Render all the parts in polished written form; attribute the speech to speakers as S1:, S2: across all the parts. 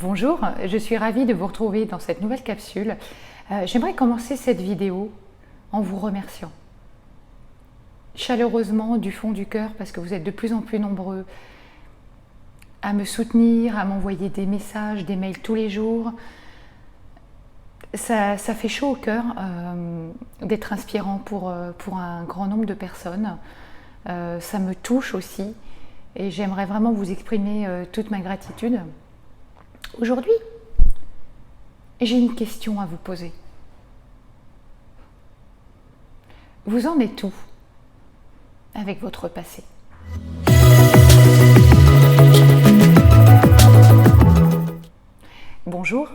S1: Bonjour, je suis ravie de vous retrouver dans cette nouvelle capsule. J'aimerais commencer cette vidéo en vous remerciant chaleureusement du fond du cœur parce que vous êtes de plus en plus nombreux à me soutenir, à m'envoyer des messages, des mails tous les jours. Ça fait chaud au cœur d'être inspirant pour un grand nombre de personnes. Ça me touche aussi et j'aimerais vraiment vous exprimer toute ma gratitude. Aujourd'hui, j'ai une question à vous poser. Vous en êtes où avec votre passé? Bonjour,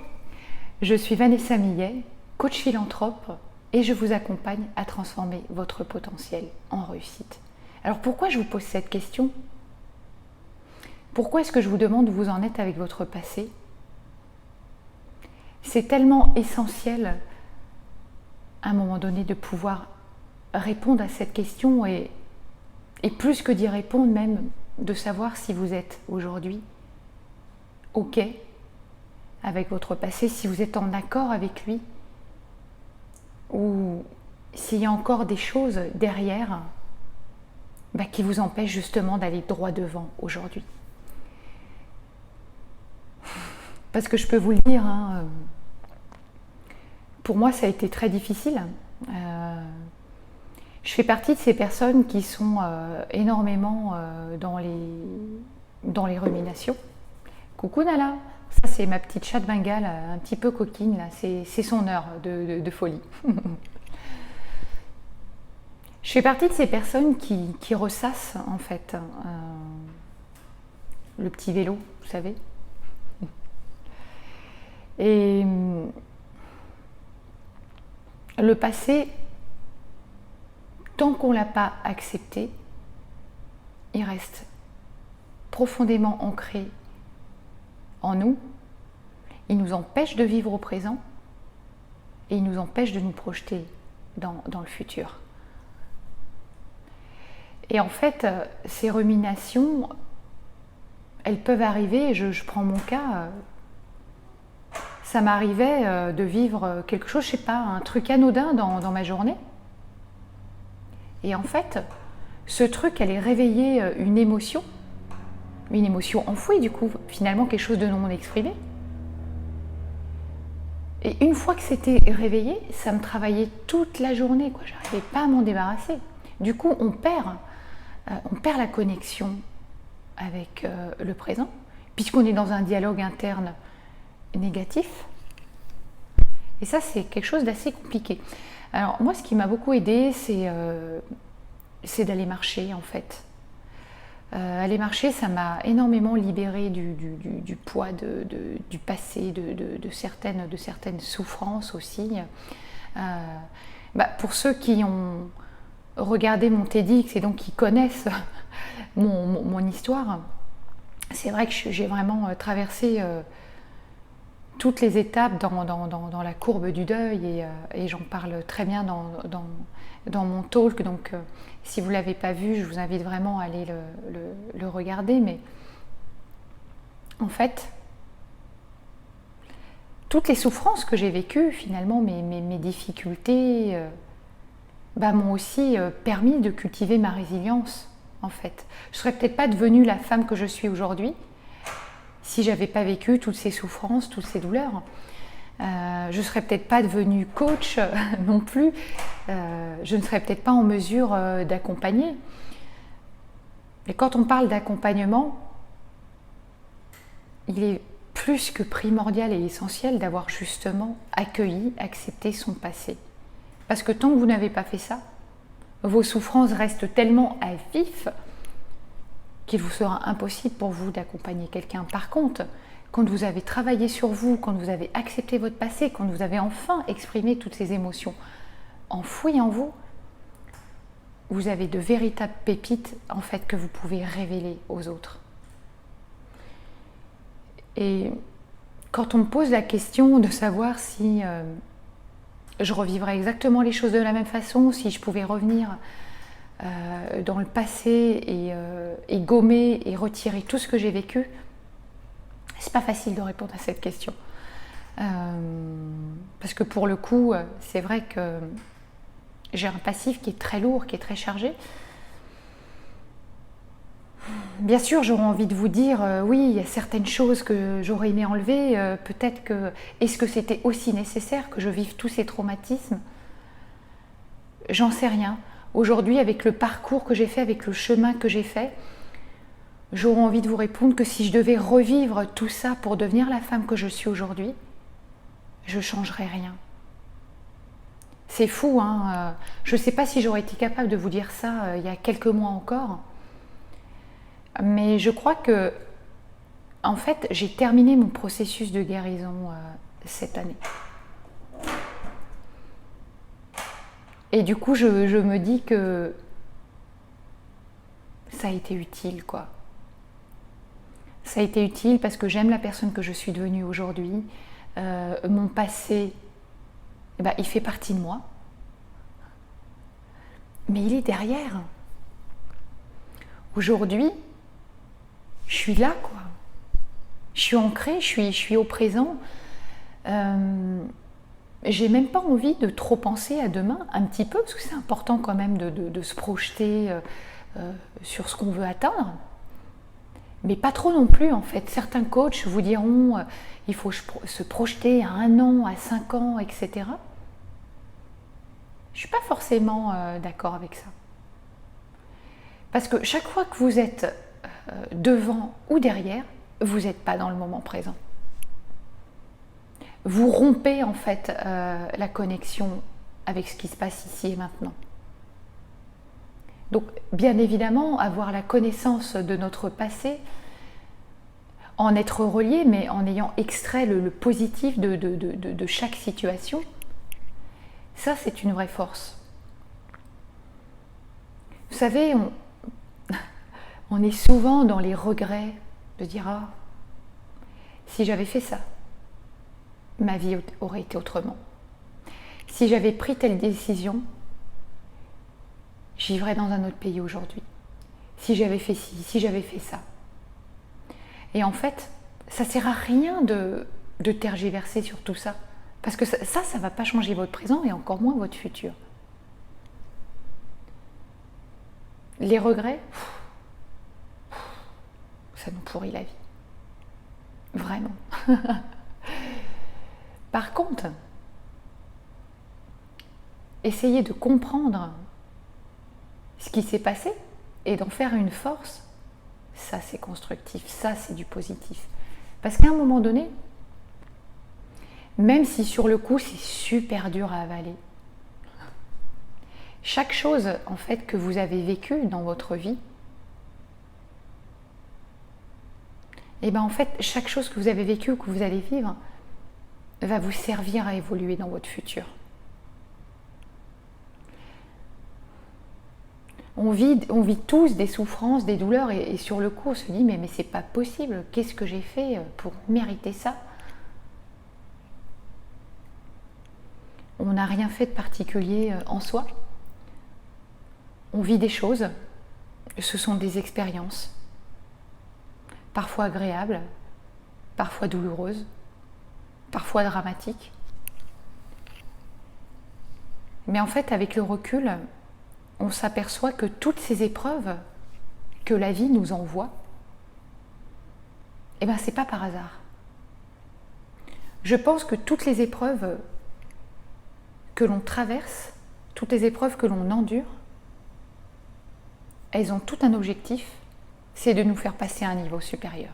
S1: je suis Vanessa Millet, coach philanthrope et je vous accompagne à transformer votre potentiel en réussite. Alors pourquoi je vous pose cette question? Pourquoi est-ce que je vous demande où vous en êtes avec votre passé? C'est tellement essentiel à un moment donné de pouvoir répondre à cette question et plus que d'y répondre même, de savoir si vous êtes aujourd'hui OK avec votre passé, si vous êtes en accord avec lui ou s'il y a encore des choses derrière qui vous empêchent justement d'aller droit devant aujourd'hui. Parce que je peux vous le dire, pour moi ça a été très difficile. Je fais partie de ces personnes qui sont énormément dans les ruminations. Coucou Nala, ça c'est ma petite chatte bengale, un petit peu coquine, là. C'est son heure de folie. Je fais partie de ces personnes qui ressassent en fait le petit vélo, vous savez. Et le passé, tant qu'on ne l'a pas accepté, il reste profondément ancré en nous. Il nous empêche de vivre au présent et il nous empêche de nous projeter dans le futur. Et en fait, ces ruminations, elles peuvent arriver, je prends mon cas, ça m'arrivait de vivre quelque chose, je sais pas, un truc anodin dans ma journée. Et en fait, ce truc allait réveiller une émotion enfouie du coup, finalement quelque chose de non exprimé. Et une fois que c'était réveillé, ça me travaillait toute la journée, quoi. J'arrivais pas à m'en débarrasser. Du coup, on perd la connexion avec le présent, puisqu'on est dans un dialogue interne négatif. Et ça, c'est quelque chose d'assez compliqué. Alors moi, ce qui m'a beaucoup aidée, c'est d'aller marcher en fait. Aller marcher, ça m'a énormément libérée du poids du passé, de certaines souffrances aussi. Pour ceux qui ont regardé mon TEDx et donc qui connaissent mon histoire, c'est vrai que j'ai vraiment traversé toutes les étapes dans la courbe du deuil et j'en parle très bien dans mon talk. Donc si vous ne l'avez pas vu, je vous invite vraiment à aller le regarder. Mais en fait, toutes les souffrances que j'ai vécues, finalement, mes difficultés, m'ont aussi permis de cultiver ma résilience. En fait, je ne serais peut-être pas devenue la femme que je suis aujourd'hui si j'avais pas vécu toutes ces souffrances, toutes ces douleurs. Je ne serais peut-être pas devenue coach non plus. Je ne serais peut-être pas en mesure d'accompagner. Et quand on parle d'accompagnement, il est plus que primordial et essentiel d'avoir justement accueilli, accepté son passé. Parce que tant que vous n'avez pas fait ça, vos souffrances restent tellement à vif qu'il vous sera impossible pour vous d'accompagner quelqu'un. Par contre, quand vous avez travaillé sur vous, quand vous avez accepté votre passé, quand vous avez enfin exprimé toutes ces émotions enfouies en vous, vous avez de véritables pépites en fait que vous pouvez révéler aux autres. Et quand on me pose la question de savoir si je revivrais exactement les choses de la même façon, si je pouvais revenir dans le passé et gommer et retirer tout ce que j'ai vécu, C'est pas facile de répondre à cette question. Parce que pour le coup, c'est vrai que j'ai un passif qui est très lourd, qui est très chargé. Bien sûr, j'aurais envie de vous dire, oui, il y a certaines choses que j'aurais aimé enlever. Peut-être que, est-ce que c'était aussi nécessaire que je vive tous ces traumatismes? J'en sais rien. Aujourd'hui, avec le parcours que j'ai fait, avec le chemin que j'ai fait, j'aurais envie de vous répondre que si je devais revivre tout ça pour devenir la femme que je suis aujourd'hui, je ne changerais rien. C'est fou, hein. Je ne sais pas si j'aurais été capable de vous dire ça il y a quelques mois encore. Mais je crois que, en fait, j'ai terminé mon processus de guérison cette année. Et du coup, je me dis que ça a été utile, quoi. Ça a été utile parce que j'aime la personne que je suis devenue aujourd'hui. Mon passé, il fait partie de moi. Mais il est derrière. Aujourd'hui, je suis là, quoi. Je suis ancrée, je suis au présent. J'ai même pas envie de trop penser à demain, un petit peu, parce que c'est important quand même de se projeter sur ce qu'on veut atteindre. Mais pas trop non plus, en fait. Certains coachs vous diront il faut se projeter à 1 an, à 5 ans, etc. Je ne suis pas forcément d'accord avec ça. Parce que chaque fois que vous êtes devant ou derrière, vous n'êtes pas dans le moment présent. Vous rompez en fait la connexion avec ce qui se passe ici et maintenant. Donc bien évidemment, avoir la connaissance de notre passé, en être relié, mais en ayant extrait le positif de chaque situation, ça c'est une vraie force. Vous savez, on est souvent dans les regrets de dire « Ah, si j'avais fait ça, ma vie aurait été autrement. Si j'avais pris telle décision, je vivrais dans un autre pays aujourd'hui. Si j'avais fait ci, si j'avais fait ça. » Et en fait, ça ne sert à rien de tergiverser sur tout ça. Parce que ça ne va pas changer votre présent et encore moins votre futur. Les regrets, ça nous pourrit la vie. Vraiment. Par contre, essayez de comprendre ce qui s'est passé et d'en faire une force, ça c'est constructif, ça c'est du positif. Parce qu'à un moment donné, même si sur le coup c'est super dur à avaler, chaque chose en fait que vous avez vécue dans votre vie, et bien en fait chaque chose que vous avez vécue ou que vous allez vivre va vous servir à évoluer dans votre futur. On vit tous des souffrances, des douleurs et sur le coup on se dit mais c'est pas possible, qu'est-ce que j'ai fait pour mériter ça? On n'a rien fait de particulier en soi. On vit des choses, ce sont des expériences, parfois agréables, parfois douloureuses, parfois dramatiques. Mais en fait, avec le recul, on s'aperçoit que toutes ces épreuves que la vie nous envoie, c'est pas par hasard. Je pense que toutes les épreuves que l'on traverse, toutes les épreuves que l'on endure, elles ont tout un objectif, c'est de nous faire passer à un niveau supérieur.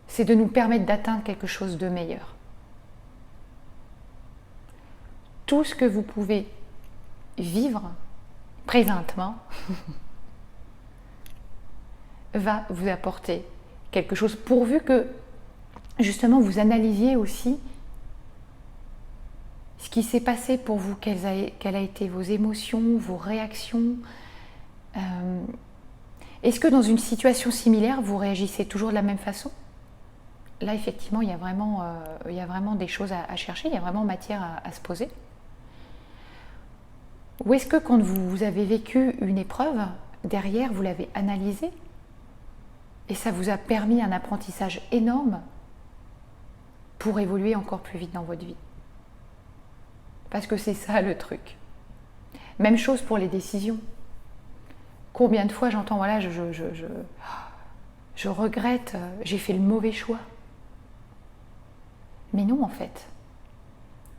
S1: C'est de nous permettre d'atteindre quelque chose de meilleur. Tout ce que vous pouvez vivre présentement va vous apporter quelque chose, pourvu que justement vous analysiez aussi ce qui s'est passé pour vous, quelles a été vos émotions, vos réactions. Est-ce que dans une situation similaire, vous réagissez toujours de la même façon? Là, effectivement, il y a vraiment des choses à chercher, il y a vraiment matière à se poser. Ou est-ce que quand vous avez vécu une épreuve, derrière, vous l'avez analysée Et ça vous a permis un apprentissage énorme pour évoluer encore plus vite dans votre vie. Parce que c'est ça le truc. Même chose pour les décisions. Combien de fois j'entends, voilà, je regrette, j'ai fait le mauvais choix. Mais non, en fait,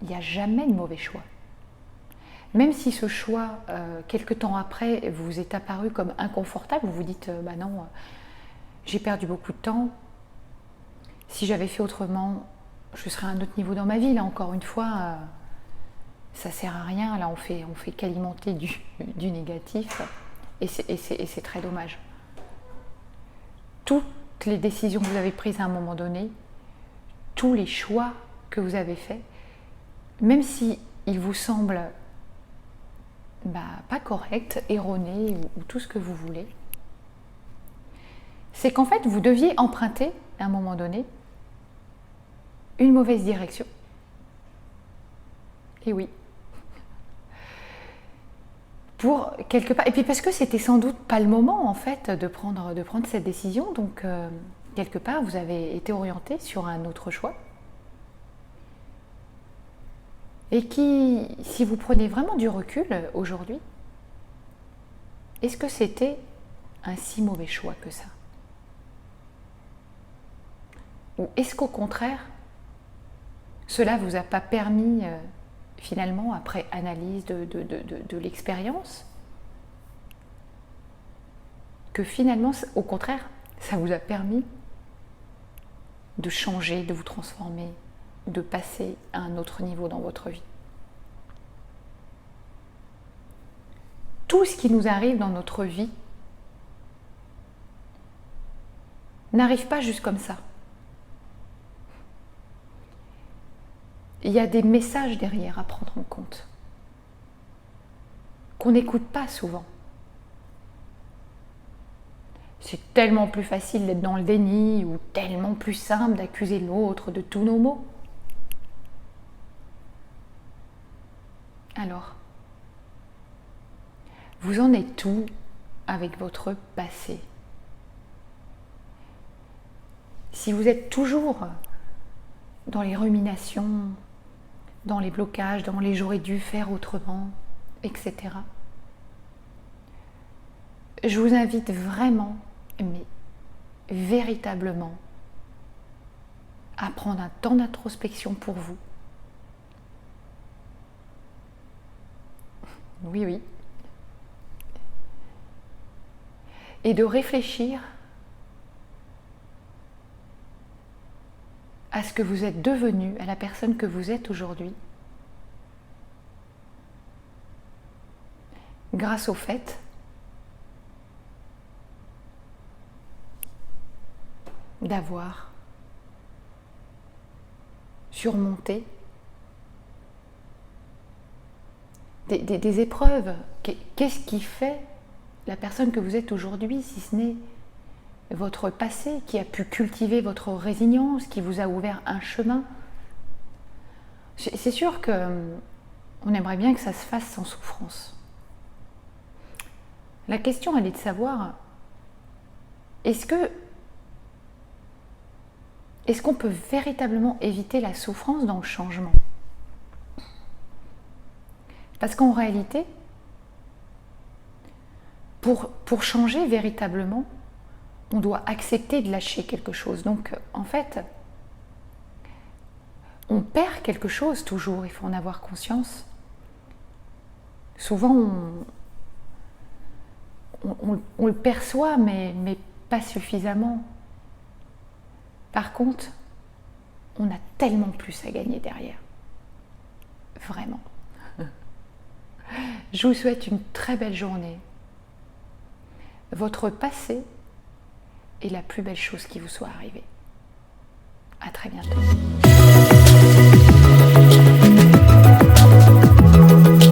S1: il n'y a jamais de mauvais choix. Même si ce choix, quelque temps après, vous est apparu comme inconfortable, vous vous dites, bah non, j'ai perdu beaucoup de temps. Si j'avais fait autrement, je serais à un autre niveau dans ma vie. Là, encore une fois, ça sert à rien. Là, on fait qu'alimenter du négatif. Et c'est très dommage. Toutes les décisions que vous avez prises à un moment donné, tous les choix que vous avez faits, même si ils vous semblent pas corrects, erronés ou tout ce que vous voulez, c'est qu'en fait, vous deviez emprunter, à un moment donné, une mauvaise direction. Et oui. Pour quelque part, et puis parce que c'était sans doute pas le moment en fait de prendre cette décision, donc quelque part vous avez été orienté sur un autre choix et qui, si vous prenez vraiment du recul aujourd'hui, est-ce que c'était un si mauvais choix que ça? Ou est-ce qu'au contraire cela vous a pas permis finalement, après analyse de l'expérience, que finalement, au contraire, ça vous a permis de changer, de vous transformer, de passer à un autre niveau dans votre vie. Tout ce qui nous arrive dans notre vie n'arrive pas juste comme ça. Il y a des messages derrière à prendre en compte, qu'on n'écoute pas souvent. C'est tellement plus facile d'être dans le déni ou tellement plus simple d'accuser l'autre de tous nos maux. Alors, vous en êtes où avec votre passé? Si vous êtes toujours dans les ruminations, dans les blocages, dans les j'aurais dû faire autrement, etc. Je vous invite vraiment, mais véritablement, à prendre un temps d'introspection pour vous. Oui, oui. Et de réfléchir à ce que vous êtes devenu, à la personne que vous êtes aujourd'hui, grâce au fait d'avoir surmonté des épreuves. Qu'est-ce qui fait la personne que vous êtes aujourd'hui, si ce n'est votre passé qui a pu cultiver votre résilience, qui vous a ouvert un chemin? C'est sûr qu'on aimerait bien que ça se fasse sans souffrance. La question, elle est de savoir, est-ce qu'on peut véritablement éviter la souffrance dans le changement? Parce qu'en réalité, pour changer véritablement, on doit accepter de lâcher quelque chose. Donc, en fait, on perd quelque chose toujours, il faut en avoir conscience. Souvent, on le perçoit, mais pas suffisamment. Par contre, on a tellement plus à gagner derrière. Vraiment. Je vous souhaite une très belle journée. Votre passé est la plus belle chose qui vous soit arrivée. À très bientôt.